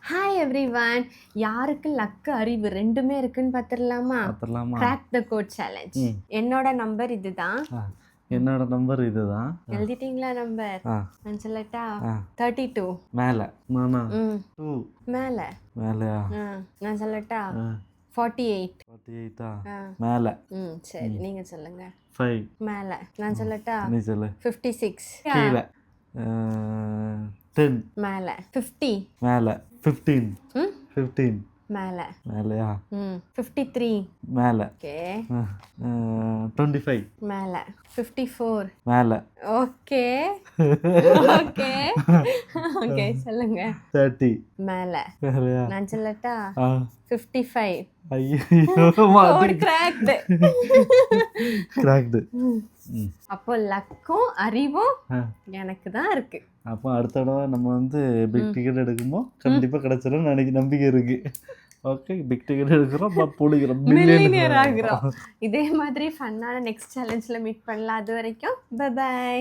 Hi everyone. யாருக்கு luck அறிவு ரெண்டுமே இருக்குன்னு பார்த்துடலாமா? பார்த்துடலாமா? Crack the code challenge. என்னோட நம்பர் இதுதான். என்னோட நம்பர் இதுதான். எழுதிட்டீங்களா நம்பர்? நான் சொல்லட்டா? 32 மேலே. நானா 2 மேலே. மேலையா? நான் சொல்லட்டா? 48 48 மேலே. சரி, நீங்க சொல்லுங்க. 5 மேலே. நான் சொல்லட்டா? நீ சொல்லு. 56 கீழே. 10 மேலே. 50 மேலே. 15 15 மேலே. மேலையா? 53 மேலே. ஓகே. 25 மேலே. 54 மேலே. ஓகே ஓகே ஓகே சொல்லுங்க. 30 மேலே. மேலையா? நான் சொல்லட்டா? 55 ஐயோ கிராக்டு. கிராக்டு. அப்போ லக்கும் அறிவும் எனக்கு தான் இருக்கு. அப்போ அடுத்த தடவை நம்ம வந்து பிக் டிக்கெட் எடுக்கும்போது கண்டிப்பாக கிடைச்சிடும் நம்பிக்கை இருக்கு. ஓகே, பிக் டிக்கெட் எடுக்கிறோம், பிடிக்கிறோம், மில்லியனியர் ஆகிறோம். இதே மாதிரி ஃபன்னான நெக்ஸ்ட் சேலஞ்சில் மீட் பண்ணலாம். அது வரைக்கும் பை.